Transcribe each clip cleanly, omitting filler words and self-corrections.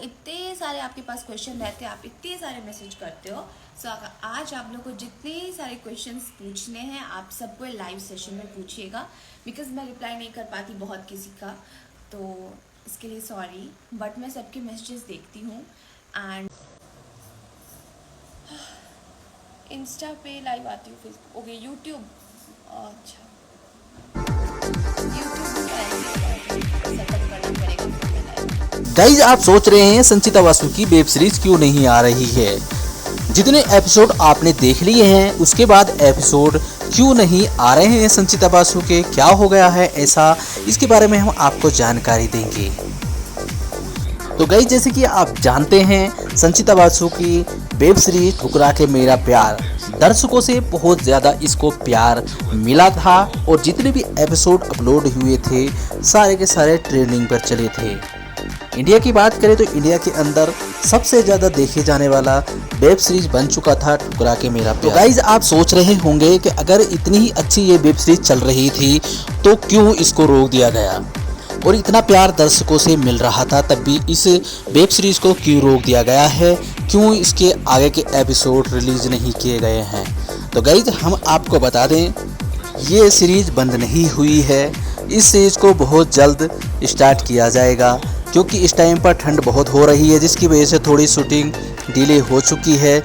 इतने सारे आपके पास क्वेश्चन रहते हैं, आप इतने सारे मैसेज करते हो। सो आज आप लोग को जितने सारे क्वेश्चंस पूछने हैं आप सबको लाइव सेशन में पूछिएगा, बिकॉज मैं रिप्लाई नहीं कर पाती बहुत किसी का, तो इसके लिए सॉरी, बट मैं सबके मैसेजेस देखती हूँ। एंड इंस्टा पे लाइव आती हूँ, फेसबुक, ओके, यूट्यूब, अच्छा गाइज आप सोच रहे हैं संचिता वासु की वेब सीरीज क्यों नहीं आ रही है। जितने एपिसोड आपने देख लिए हैं उसके बाद एपिसोड क्यों नहीं आ रहे हैं संचिता वासु के, क्या हो गया है ऐसा, इसके बारे में हम आपको जानकारी देंगे। तो गाइज जैसे कि आप जानते हैं संचिता वासु की वेब सीरीज ठुकरा के मेरा प्यार दर्शकों से बहुत ज़्यादा इसको प्यार मिला था और जितने भी एपिसोड अपलोड हुए थे सारे के सारे ट्रेंडिंग पर चले थे। इंडिया की बात करें तो इंडिया के अंदर सबसे ज़्यादा देखे जाने वाला वेब सीरीज बन चुका था ठुकरा के मेरा प्यार। तो गाइज आप सोच रहे होंगे कि अगर इतनी ही अच्छी ये वेब सीरीज चल रही थी तो क्यों इसको रोक दिया गया, और इतना प्यार दर्शकों से मिल रहा था तब भी इस वेब सीरीज को क्यों रोक दिया गया है, क्यों इसके आगे के एपिसोड रिलीज नहीं किए गए हैं। तो गाइज हम आपको बता दें ये सीरीज बंद नहीं हुई है, इस सीरीज को बहुत जल्द स्टार्ट किया जाएगा, क्योंकि इस टाइम पर ठंड बहुत हो रही है जिसकी वजह से थोड़ी शूटिंग डिले हो चुकी है।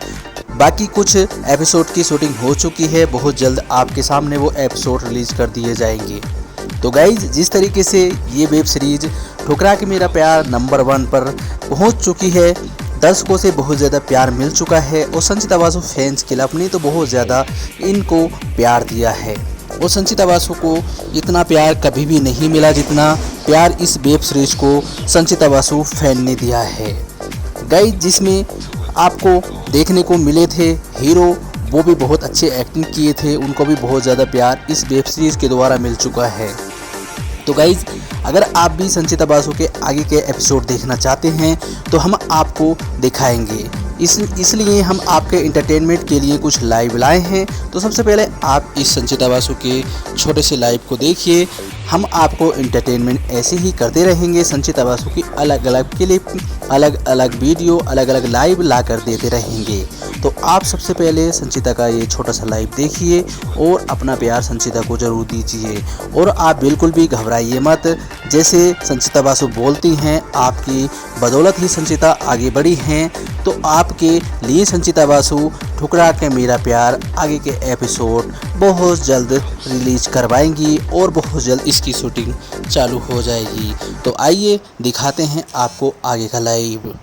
बाकी कुछ एपिसोड की शूटिंग हो चुकी है, बहुत जल्द आपके सामने वो एपिसोड रिलीज कर दिए जाएंगे। तो गाइज जिस तरीके से ये वेब सीरीज ठुकरा के मेरा प्यार नंबर 1 पर पहुंच चुकी है, दर्शकों से बहुत ज़्यादा प्यार मिल चुका है और संचिता वासु फैंस क्लब ने तो बहुत ज़्यादा इनको प्यार दिया है, और संचिता वासु को इतना प्यार कभी भी नहीं मिला जितना प्यार इस वेब सीरीज को संचिता वासु फैन ने दिया है। गाइस जिसमें आपको देखने को मिले थे हीरो, वो भी बहुत अच्छे एक्टिंग किए थे, उनको भी बहुत ज़्यादा प्यार इस वेब सीरीज़ के द्वारा मिल चुका है। तो गाइज़ अगर आप भी संचिता वासु के आगे के एपिसोड देखना चाहते हैं तो हम आपको दिखाएंगे, इसलिए हम आपके इंटरटेनमेंट के लिए कुछ लाइव लाए हैं। तो सबसे पहले आप इस संचिता वासु के छोटे से लाइव को देखिए, हम आपको इंटरटेनमेंट ऐसे ही करते रहेंगे, संचिता वासु की अलग अलग क्लिप, अलग अलग वीडियो, अलग अलग लाइव ला कर देते रहेंगे। तो आप सबसे पहले संचिता का ये छोटा सा लाइव देखिए और अपना प्यार संचिता को ज़रूर दीजिए, और आप बिल्कुल भी घबराइए मत। जैसे संचिता वासु बोलती हैं आपकी बदौलत ही संचिता आगे बढ़ी हैं, तो आपके लिए संचिता वासु ठुकरा के मेरा प्यार आगे के एपिसोड बहुत जल्द रिलीज करवाएंगी और बहुत जल्द इसकी शूटिंग चालू हो जाएगी। तो आइए दिखाते हैं आपको आगे का लाइव।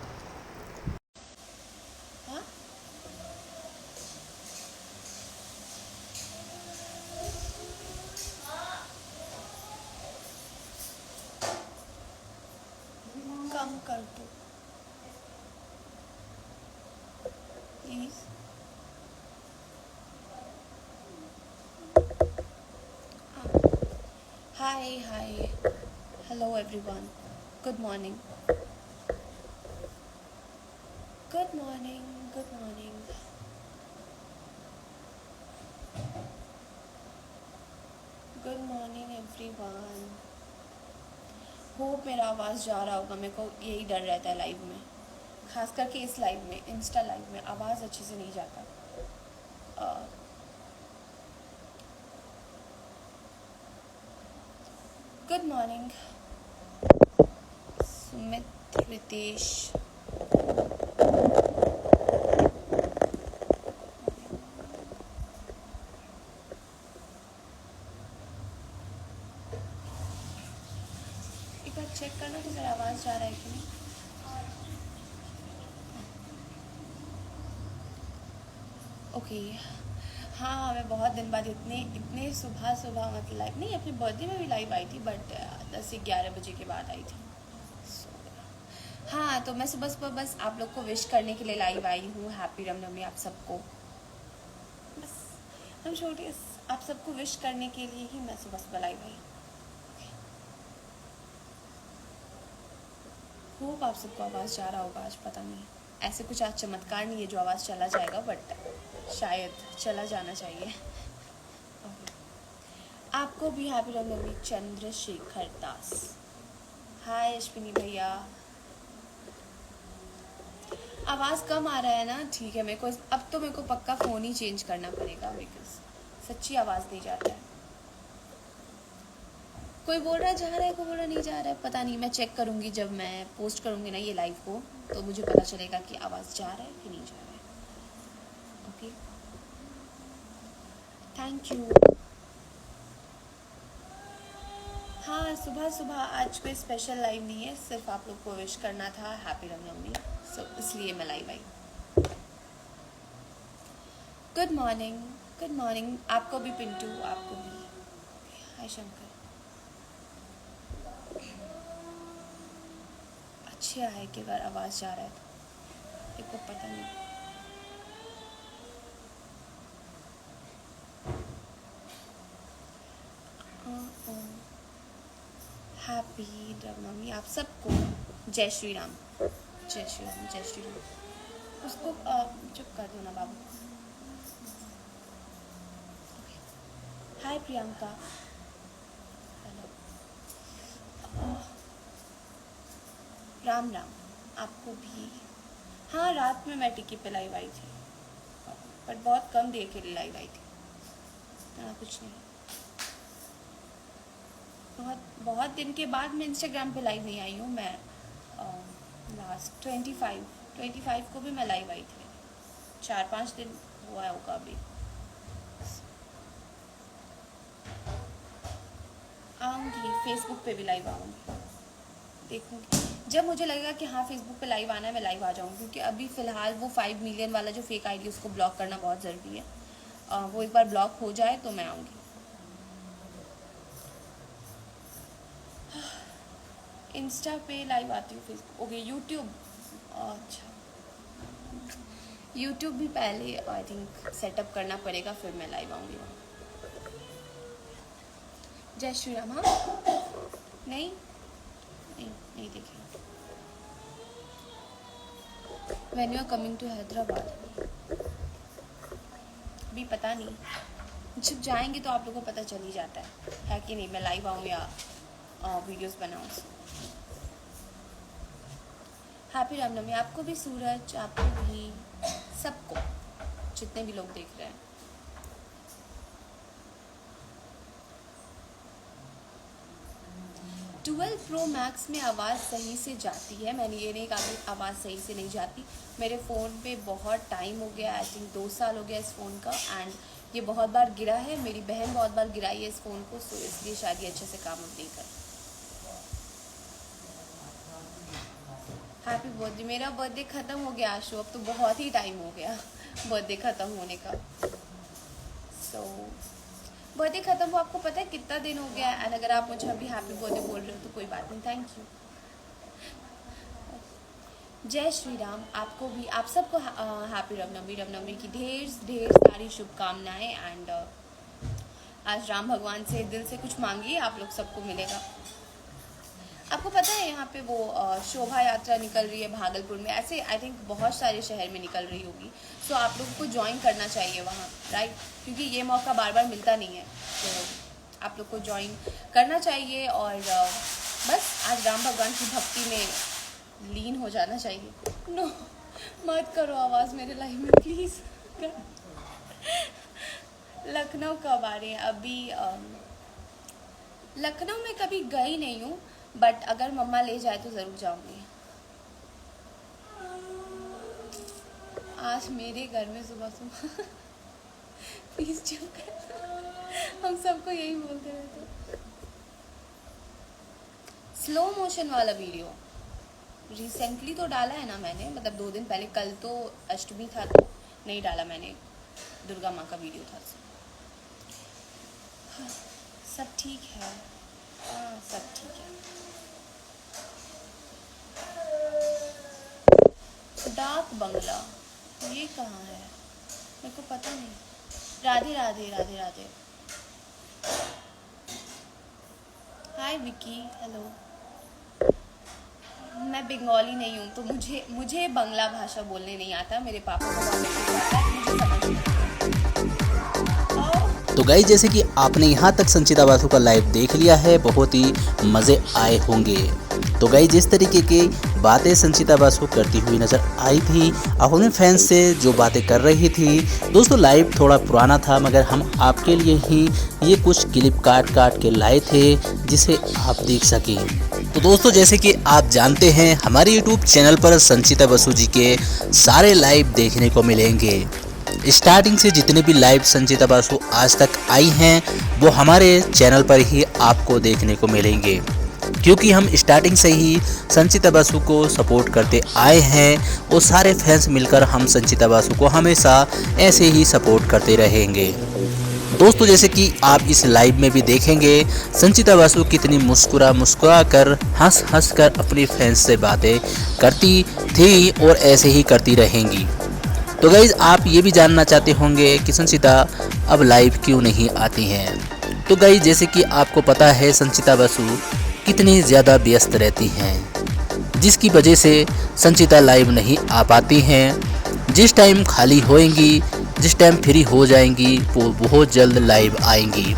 कम कर दो please. Hi hi, hello everyone, good morning, good morning, good morning, good morning everyone. Hope मेरा आवाज़ जा रहा होगा, मेरे को यही डर रहता है लाइव में, खास करके इस लाइव में, इंस्टा लाइव में आवाज़ अच्छे से नहीं जाता। गुड मॉर्निंग सुमित, रितेश, एक बार चेक करना कि मेरा आवाज़ जा रहा है कि नहीं। ओके हाँ, मैं बहुत दिन बाद इतने सुबह सुबह मतलब लाइव नहीं, अपने बर्थडे में भी लाइव आई थी, बट 10 से 11 बजे के बाद आई थी। हाँ, तो मैं सुबह सुबह बस आप लोग को विश करने के लिए लाइव आई हूँ। हैप्पी रामनवमी आप सबको, बस हम छोटी आप सबको विश करने के लिए ही मैं सुबह सुबह लाइव आई। होप आप सबको आवाज़ जा रहा होगा आज, पता नहीं, ऐसे कुछ आज चमत्कार नहीं है जो आवाज़ चला जाएगा, बट शायद चला जाना चाहिए। आपको भी हैप्पी रामनवमी। चंद्रशेखर दास, हाय अश्विनी भैया, आवाज़ कम आ रहा है ना, ठीक है। अब तो मेरे को पक्का फ़ोन ही चेंज करना पड़ेगा, बिकॉज सच्ची आवाज़ नहीं जाता है। कोई बोल रहा है जा रहा है, कोई बोल रहा नहीं जा रहा है, पता नहीं। मैं चेक करूँगी जब मैं पोस्ट करूँगी ना ये लाइव को, तो मुझे पता चलेगा कि आवाज़ जा रहा है कि नहीं जा रहा है। Okay, thank you. हाँ, सुबह सुबह आज कोई स्पेशल लाइव नहीं है, सिर्फ आप लोग को विश करना था हैप्पी रामनवमी, सो इसलिए मैं लाइव आई। Good morning, good morning. आपको भी पिंटू, आपको भी। हाय शंकर। अच्छा है कि अगर आवाज़ जा रहा है तो देखो, पता नहीं। हैप्पी रामनवमी आप सबको। जय श्री राम, जय श्री राम, जय श्री राम। उसको चुप कर दो ना बाबू। हाय प्रियंका, हेलो। राम राम आपको भी। हाँ, रात में मैं टिकी पे लाइव आई थी, बट बहुत कम देर के लिए लाइव आई थी, इतना कुछ नहीं। बहुत दिन के बाद मैं इंस्टाग्राम पे लाइव नहीं आई हूँ। मैं लास्ट 25 को भी मैं लाइव आई थी, 4-5 दिन हुआ होगा अभी। आऊँगी फेसबुक पे भी लाइव आऊँगी, देखूँगी जब मुझे लगेगा कि हाँ फेसबुक पे लाइव आना है, मैं लाइव आ जाऊँगी। क्योंकि अभी फ़िलहाल वो 5 मिलियन वाला जो फेक आईडी उसको ब्लॉक करना बहुत ज़रूरी है। वो एक बार ब्लॉक हो जाए तो मैं आऊँगी। इंस्टा पे लाइव आती हूँ, फेसबुक ओके। यूट्यूब, अच्छा यूट्यूब भी पहले आई थिंक सेटअप करना पड़ेगा, फिर मैं लाइव आऊँगी वहाँ। जय श्री राम। हाँ, नहीं देखे। When you are coming to Hyderabad, अभी पता नहीं, जब जाएंगे तो आप लोगों को पता चल ही जाता है कि नहीं मैं लाइव आऊँ या वीडियोस बनाऊँ। हैप्पी रामनवमी आपको भी सूरज, आपको भी, सबको, जितने भी लोग देख रहे हैं। ट्वेल्व प्रो मैक्स में आवाज़ सही से जाती है। मैंने ये नहीं कहा कि आवाज़ सही से नहीं जाती। मेरे फ़ोन पे बहुत टाइम हो गया, आई थिंक 2 साल हो गया इस फ़ोन का, एंड ये बहुत बार गिरा है। मेरी बहन बहुत बार गिराई है इस फ़ोन को, सो इसलिए शायद ये अच्छे से काम अब नहीं कर। Happy birthday. मेरा बर्थडे ख़त्म हो गया आशु, अब तो बहुत ही टाइम हो गया बर्थडे ख़त्म होने का। सो बर्थडे ख़त्म हो, आपको पता है कितना दिन हो गया? एंड अगर आप मुझे अभी हैप्पी बर्थडे बोल रहे हो तो कोई बात नहीं, थैंक यू। जय श्री राम आपको भी, आप सबको हैप्पी रामनवमी की ढेर सारी शुभकामनाएं। एंड आज राम भगवान से दिल से कुछ मांगिए, आप लोग सबको मिलेगा। आपको पता है यहाँ पे वो शोभा यात्रा निकल रही है भागलपुर में, ऐसे आई थिंक बहुत सारे शहर में निकल रही होगी। सो आप लोगों को ज्वाइन करना चाहिए वहाँ, राइट? क्योंकि ये मौका बार बार मिलता नहीं है, तो आप लोग को ज्वाइन करना चाहिए। और बस आज राम भगवान की भक्ति में लीन हो जाना चाहिए। नो, मत करो आवाज़ मेरे लाइफ में प्लीज़। लखनऊ कब आ रहे हैं? अभी लखनऊ में कभी गई नहीं हूँ, बट अगर मम्मा ले जाए तो ज़रूर जाऊँगी। आज मेरे घर में सुबह सुबह प्लीज़ चुप कर, हम सबको यही बोलते रहते। स्लो मोशन वाला वीडियो रिसेंटली तो डाला है ना मैंने, मतलब 2 दिन पहले, कल तो अष्टमी था तो नहीं डाला मैंने, दुर्गा माँ का वीडियो था। हाँ, सब ठीक है, हाँ सब ठीक है। डाक बंगला ये कहाँ है? मेरे को पता नहीं। राधे राधे राधे राधे। हाय विकी, हेलो। मैं बंगाली नहीं हूँ, तो मुझे बंगला भाषा बोलने नहीं आता। मेरे पापा को बहुत अच्छा आता है, मुझे समझ नहीं आता। तो गाइस, जैसे कि आपने यहाँ तक संचिता बासु का लाइव देख लिया है, बहुत ही मज़े आए होंगे। तो गाइस जिस तरीके की बातें संचिता बासु करती हुई नज़र आई थी, अपने फैंस से जो बातें कर रही थी, दोस्तों लाइव थोड़ा पुराना था मगर हम आपके लिए ही ये कुछ क्लिप काट के लाए थे जिसे आप देख सकें। तो दोस्तों जैसे कि आप जानते हैं हमारे यूट्यूब चैनल पर संचिता बासु जी के सारे लाइव देखने को मिलेंगे। स्टार्टिंग से जितने भी लाइव संचिता बासु आज तक आई हैं वो हमारे चैनल पर ही आपको देखने को मिलेंगे, क्योंकि हम स्टार्टिंग से ही संचिता बासु को सपोर्ट करते आए हैं और सारे फैंस मिलकर हम संचिता बासु को हमेशा ऐसे ही सपोर्ट करते रहेंगे। दोस्तों जैसे कि आप इस लाइव में भी देखेंगे संचिता बासु कितनी मुस्कुरा कर हंस कर अपनी फैंस से बातें करती थी और ऐसे ही करती रहेंगी। तो गाइज आप ये भी जानना चाहते होंगे कि संचिता अब लाइव क्यों नहीं आती हैं। तो गाइज जैसे कि आपको पता है संचिता बासु कितनी ज़्यादा व्यस्त रहती हैं, जिसकी वजह से संचिता लाइव नहीं आ पाती हैं। जिस टाइम खाली होएंगी, जिस टाइम फ्री हो जाएंगी वो बहुत जल्द लाइव आएंगी।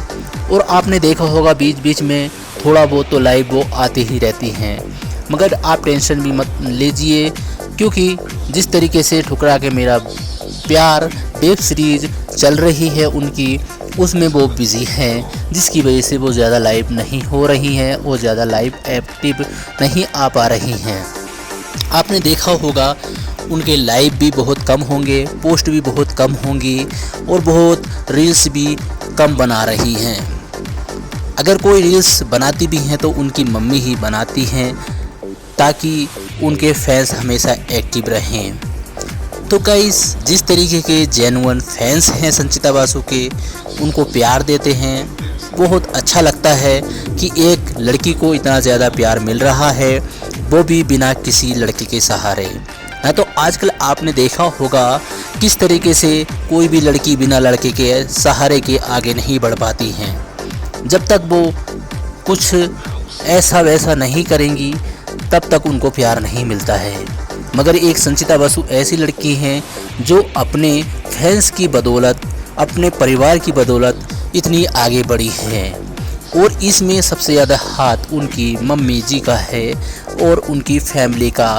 और आपने देखा होगा बीच बीच में थोड़ा बहुत तो लाइव वो आती ही रहती हैं, मगर आप टेंशन भी मत लीजिए, क्योंकि जिस तरीके से ठुकरा के मेरा प्यार वेब सीरीज चल रही है उनकी, उसमें वो बिज़ी हैं, जिसकी वजह से वो ज़्यादा लाइव नहीं हो रही हैं और ज़्यादा लाइव एक्टिव नहीं आ पा रही हैं। आपने देखा होगा उनके लाइव भी बहुत कम होंगे, पोस्ट भी बहुत कम होंगी और बहुत रील्स भी कम बना रही हैं। अगर कोई रील्स बनाती भी हैं तो उनकी मम्मी ही बनाती हैं, ताकि उनके फैंस हमेशा एक्टिव रहें। तो गाइस जिस तरीके के जेन्युइन फैंस हैं संचिता बासु के, उनको प्यार देते हैं, बहुत अच्छा लगता है कि एक लड़की को इतना ज़्यादा प्यार मिल रहा है, वो भी बिना किसी लड़के के सहारे। ना तो आजकल आपने देखा होगा किस तरीके से कोई भी लड़की बिना लड़के के सहारे के आगे नहीं बढ़ पाती हैं। जब तक वो कुछ ऐसा वैसा नहीं करेंगी तब तक उनको प्यार नहीं मिलता है। मगर एक संचिता बासु ऐसी लड़की हैं जो अपने फैंस की बदौलत, अपने परिवार की बदौलत इतनी आगे बढ़ी हैं, और इसमें सबसे ज़्यादा हाथ उनकी मम्मी जी का है और उनकी फैमिली का,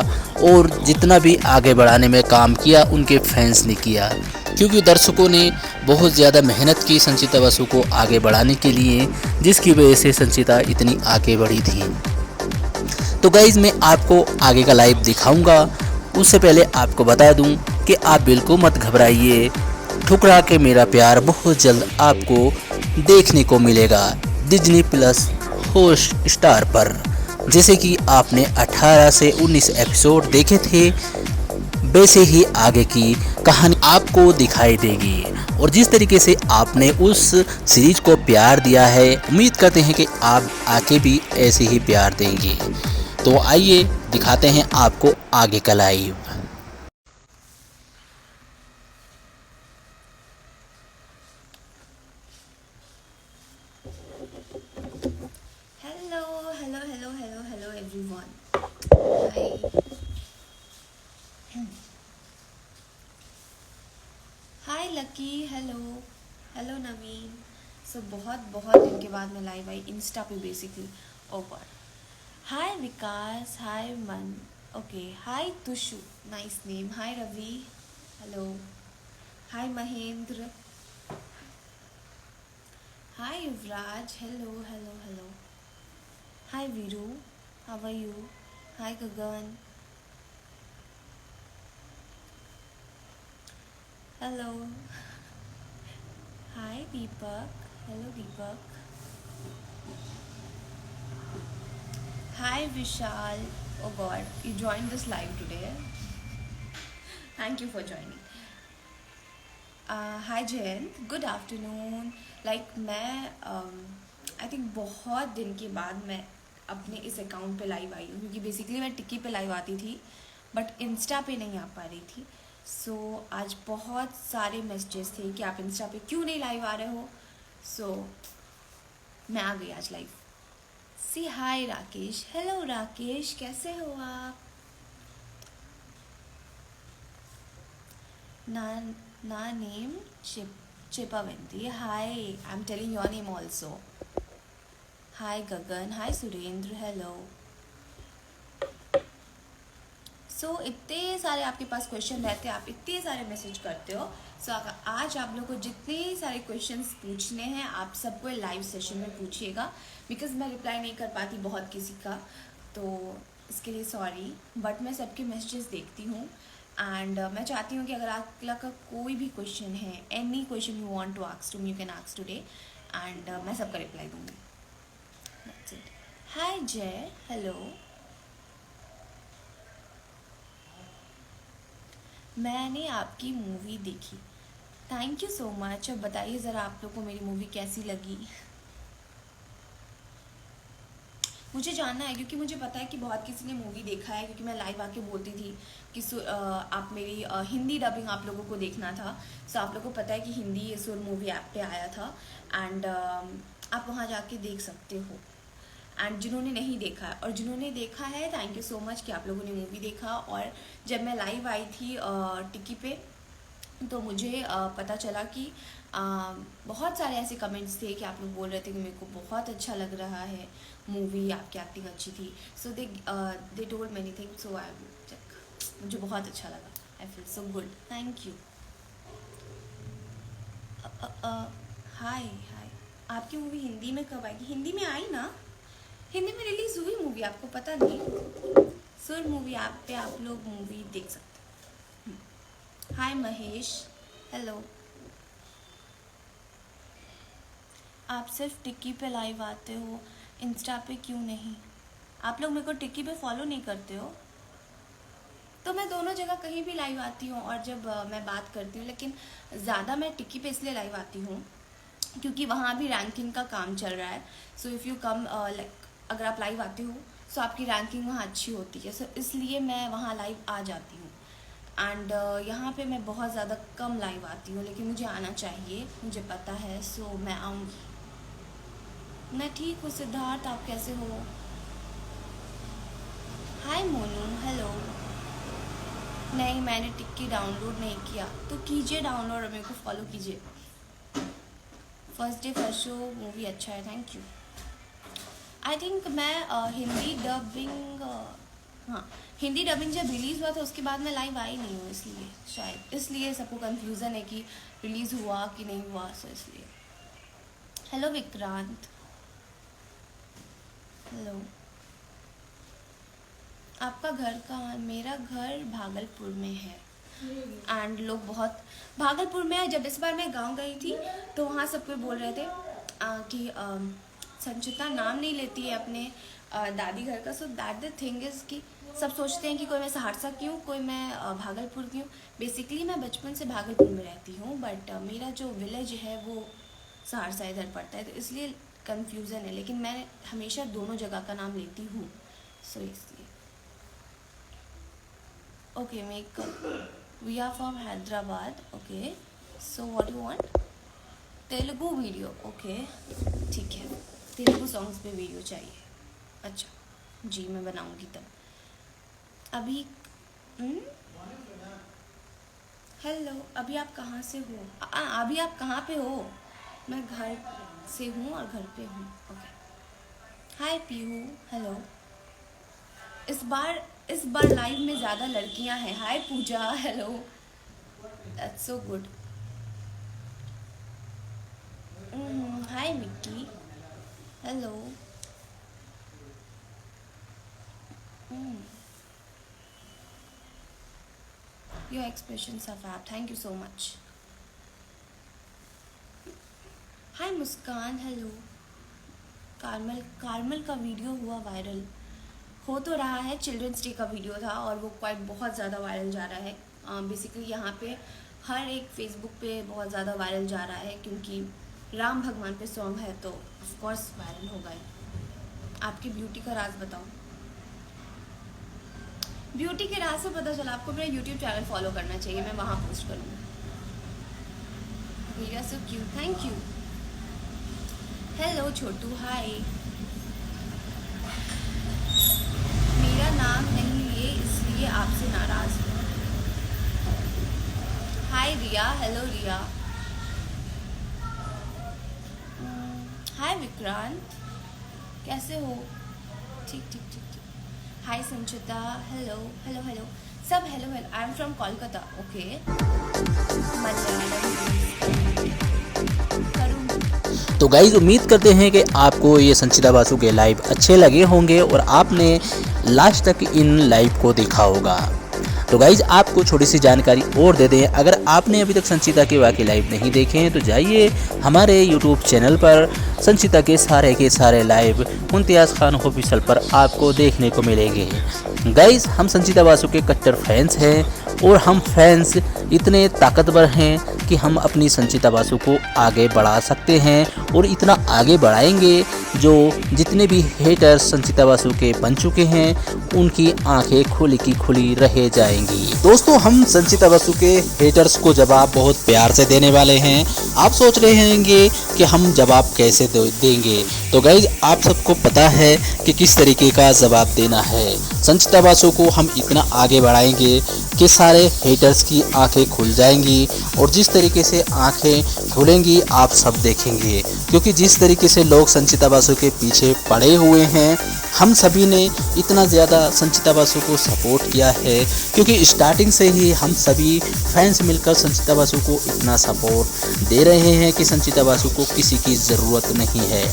और जितना भी आगे बढ़ाने में काम किया उनके फैंस ने किया, क्योंकि दर्शकों ने बहुत ज़्यादा मेहनत की संचिता बासु को आगे बढ़ाने के लिए, जिसकी वजह से संचिता इतनी आगे बढ़ी थी। तो गाइज़ मैं आपको आगे का लाइव दिखाऊंगा, उससे पहले आपको बता दूं कि आप बिल्कुल मत घबराइए, ठुकरा के मेरा प्यार बहुत जल्द आपको देखने को मिलेगा डिज्नी प्लस हॉटस्टार पर। जैसे कि आपने 18 से 19 एपिसोड देखे थे, वैसे ही आगे की कहानी आपको दिखाई देगी। और जिस तरीके से आपने उस सीरीज को प्यार दिया है, उम्मीद करते हैं कि आप आगे भी ऐसे ही प्यार देंगे। तो आइए दिखाते हैं आपको आगे का live. Hello everyone. Hi Lucky, hello Naveen. So बहुत दिन के बाद मैं लाइव आई इंस्टा पे basically. Oh god. Hi Vikas, hi Man, okay, hi Tushu, nice name, hi Ravi, hello, hi Mahendra, hi Yuvraj, hello, hi Veeru, how are you, hi Gagan, hello, hi Deepak, hello Deepak, hi Vishal, oh god, you joined this live today. Thank you for joining. Hi Jayant, good afternoon. मैं I think बहुत दिन के बाद मैं अपने इस account पे live आई हूँ, क्योंकि बेसिकली मैं टिक्की पे लाइव आती थी बट इंस्टा पे नहीं आ पा रही थी। आज बहुत सारे मैसेजेस थे कि आप इंस्टा पे क्यों नहीं लाइव आ रहे हो। मैं आ गई आज लाइव। सी हाय राकेश, हेलो राकेश, कैसे हो आप? ना name Chipavanti, hi, I am telling your name also. Hi Gagan, hi Surendra, hello, so इतने सारे आपके पास क्वेश्चन रहते हैं, आप इतने सारे मैसेज करते हो। सो आज आप लोग को जितने सारे क्वेश्चंस पूछने हैं आप सबको लाइव सेशन में पूछिएगा, बिकॉज मैं रिप्लाई नहीं कर पाती बहुत किसी का, तो इसके लिए सॉरी, बट मैं सबके मैसेजेस देखती हूँ। एंड मैं चाहती हूँ कि अगर आप लोग का कोई भी क्वेश्चन है, any question you want to ask to me, you can ask today, and मैं सबका रिप्लाई दूँगी। That's it. हाय जय, हेलो। मैंने आपकी मूवी देखी, थैंक यू सो मच। अब बताइए ज़रा आप लोग को मेरी मूवी कैसी लगी, मुझे जानना है, क्योंकि मुझे पता है कि बहुत किसी ने मूवी देखा है, क्योंकि मैं लाइव आके बोलती थी कि आप मेरी हिंदी डबिंग आप लोगों को देखना था। सो आप लोगों को पता है कि हिंदी सुर मूवी ऐप पे आया था, एंड आप वहाँ जाके देख सकते हो। एंड जिन्होंने नहीं देखा है और जिन्होंने देखा है, थैंक यू सो मच कि आप लोगों ने मूवी देखा। और जब मैं लाइव आई थी टिक्की पे, तो मुझे पता चला कि बहुत सारे ऐसे कमेंट्स थे कि आप लोग बोल रहे थे कि मेरे को बहुत अच्छा लग रहा है मूवी, आपकी एक्टिंग अच्छी थी। So they told many things, so I मुझे बहुत अच्छा लगा, I feel so good, thank you. Hi hi, आपकी मूवी हिंदी में कब आएगी? हिंदी में आई ना, हिंदी में रिलीज़ हुई मूवी, आपको पता नहीं? सुर मूवी ऐप पे आप लोग मूवी देख सकते हैं। हाय महेश, हेलो। आप सिर्फ टिक्की पे लाइव आते हो, इंस्टा पे क्यों नहीं? आप लोग मेरे को टिक्की पे फॉलो नहीं करते हो? तो मैं दोनों जगह कहीं भी लाइव आती हूँ, और जब मैं बात करती हूँ, लेकिन ज़्यादा मैं टिक्की पे इसलिए लाइव आती हूँ क्योंकि वहाँ भी रैंकिंग का काम चल रहा है। So if you come like, अगर आप लाइव आते हो सो आपकी रैंकिंग वहाँ अच्छी होती है, सो इसलिए मैं वहाँ लाइव आ जाती हूँ। एंड यहाँ पे मैं बहुत ज़्यादा कम लाइव आती हूँ, लेकिन मुझे आना चाहिए, मुझे पता है, सो मैं आऊँगी। मैं ठीक हूँ सिद्धार्थ, आप कैसे हो? हाय मोनू, हेलो। नहीं, मैंने टिक्की डाउनलोड नहीं किया, तो कीजिए डाउनलोड और मेरे को फॉलो कीजिए। First day first show movie अच्छा है, थैंक यू। आई थिंक मैं हिंदी डबिंग, हाँ हिंदी डबिंग जब रिलीज़ हुआ था उसके बाद मैं लाइव आई नहीं हूँ, इसलिए शायद इसलिए सबको कन्फ्यूज़न है कि रिलीज़ हुआ कि नहीं हुआ, सो इसलिए। Hello Vikrant, hello. आपका घर कहाँ? मेरा घर भागलपुर में है, एंड लोग बहुत भागलपुर में है। जब इस बार मैं गांव गई थी तो वहाँ सब कोई बोल रहे थे कि संचिता नाम नहीं लेती है अपने दादी घर का। So that the thing is कि सब सोचते हैं कि कोई मैं सहरसा की हूँ, कोई मैं भागलपुर की हूँ। बेसिकली मैं बचपन से भागलपुर में रहती हूँ, बट मेरा जो विलेज है वो सहरसा इधर पड़ता है, तो इसलिए कन्फ्यूज़न है, लेकिन मैं हमेशा दोनों जगह का नाम लेती हूँ, सो इसलिए। Okay, we are from Hyderabad, okay, so what you want? Telugu video, okay ठीक है, तेलुगु सॉन्ग्स पे वीडियो चाहिए, अच्छा जी मैं बनाऊंगी तब। अभी हेलो, अभी आप कहाँ से हो? अभी आप कहाँ पे हो? मैं घर से हूँ और घर पे हूँ, ओके। हाय पीहू, हेलो। इस बार लाइव में ज़्यादा लड़कियां हैं। Hi Pooja, hello, that's so good. Hi Mickey, hello. Your expressions are fab, thank you so much. Hi Muskan, hello. Carmel का वीडियो हुआ वायरल, हो तो रहा है, चिल्ड्रंस डे का वीडियो था और वो क्वाइट बहुत ज़्यादा वायरल जा रहा है। बेसिकली यहाँ पे हर एक फेसबुक पे बहुत ज़्यादा वायरल जा रहा है, क्योंकि राम भगवान पे सॉन्ग है, तो ऑफ कोर्स वायरल होगा ही। आपकी ब्यूटी का राज बताओ। ब्यूटी के राज से पता चला, आपको मेरा यूट्यूब चैनल फॉलो करना चाहिए, मैं वहाँ पोस्ट करूँगी। Video so cute, thank you. Hello Chhotu, hi. मेरा नाम नहीं लिए इसलिए आपसे नाराज हूँ। हाय रिया, हेलो रिया। हाय विक्रांत, कैसे हो? ठीक ठीक ठीक ठीक। हाय संचिता, हेलो हेलो हेलो सब, hello hello. I am from Kolkata. Okay, Malayalam करूँ। तो गाइज उम्मीद करते हैं कि आपको ये संचिता बासु के लाइव अच्छे लगे होंगे और आपने लास्ट तक इन लाइव को देखा होगा। तो गाइज आपको छोटी सी जानकारी और दे दें, अगर आपने अभी तक संचिता के वाकई लाइव नहीं देखे हैं तो जाइए हमारे यूट्यूब चैनल पर संचिता के सारे लाइव मुमताज़ खान ऑफिशियल पर आपको देखने को मिलेंगे। गाइज हम संचिता बासु के कट्टर फैंस हैं और हम फैंस इतने ताकतवर हैं कि हम अपनी संचिता बासु को आगे बढ़ा सकते हैं और इतना आगे बढ़ाएंगे जो जितने भी हेटर्स संचिता बासु के बन चुके हैं उनकी आंखें खुली की खुली रह जाएंगी। दोस्तों हम संचिता बासु के हेटर्स को जवाब बहुत प्यार से देने वाले हैं। आप सोच रहे होंगे कि हम जवाब कैसे देंगे, तो गाइज आप सबको पता है कि किस तरीके का जवाब देना है। संचिता बासु को हम इतना आगे बढ़ाएंगे कि सारे हेटर्स की आंखें खुल जाएंगी और जिस तरीके से आंखें खुलेंगी आप सब देखेंगे, क्योंकि जिस तरीके से लोग संचिता बासु के पीछे पड़े हुए हैं, हम सभी ने इतना ज़्यादा संचिता बासु को सपोर्ट किया है, क्योंकि स्टार्टिंग से ही हम सभी फैंस मिलकर संचिता बासु को इतना सपोर्ट दे रहे हैं कि संचिता बासु को किसी की ज़रूरत नहीं है।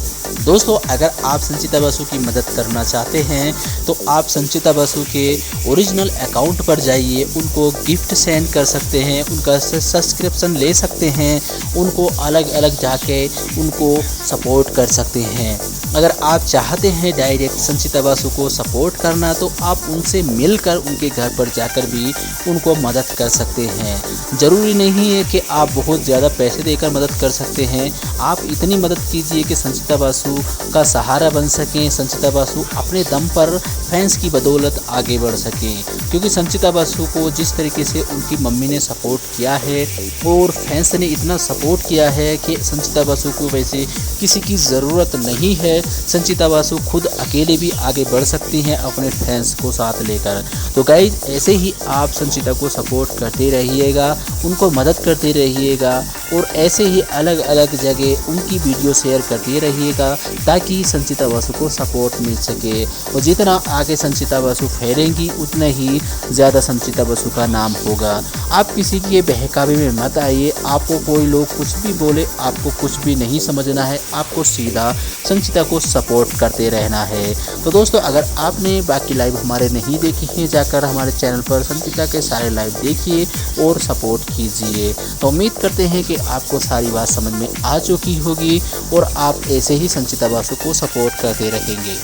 दोस्तों अगर आप संचिता बासु की मदद करना चाहते हैं तो आप संचिता बासु के ओरिजिनल अकाउंट पर जाइए, उनको गिफ्ट सेंड कर सकते हैं, उनका सब्सक्रिप्शन ले सकते हैं, उनको अलग अलग जाके उनको सपोर्ट कर सकते हैं। अगर आप चाहते हैं डायरेक्ट संचिता बासु को सपोर्ट करना तो आप उनसे मिलकर उनके घर पर जाकर भी उनको मदद कर सकते हैं। ज़रूरी नहीं है कि आप बहुत ज़्यादा पैसे देकर मदद कर सकते हैं, आप इतनी मदद कीजिए कि संचिता बासु का सहारा बन सकें, संचिता बासु अपने दम पर फैंस की बदौलत आगे बढ़ सकें। क्योंकि संचिता बासु को जिस तरीके से उनकी मम्मी ने सपोर्ट किया है और फैंस ने इतना सपोर्ट किया है कि संचिता बासु को वैसे किसी की ज़रूरत नहीं है। संचिता बासु खुद अकेले भी आगे बढ़ सकती हैं अपने फैंस को साथ लेकर। तो गाइज ऐसे ही आप संचिता को सपोर्ट करते रहिएगा, उनको मदद करते रहिएगा और ऐसे ही अलग अलग जगह उनकी वीडियो शेयर करते रहिएगा ताकि संचिता बासु को सपोर्ट मिल सके। और जितना आगे संचिता बासु फैलेंगी उतना ही ज़्यादा संचिता बासु का नाम होगा। आप किसी के बहकावे में मत आइए, आपको कोई लोग कुछ भी बोले आपको कुछ भी नहीं समझना है, आपको सीधा संचिता को सपोर्ट करते रहना है। तो दोस्तों अगर आपने बाकी लाइव हमारे नहीं देखी हैं, जाकर हमारे चैनल पर संचिता के सारे लाइव देखिए और सपोर्ट कीजिए। तो उम्मीद करते हैं कि आपको सारी बात समझ में आ चुकी होगी और आप ऐसे ही संचिता बासु को सपोर्ट करते रहेंगे।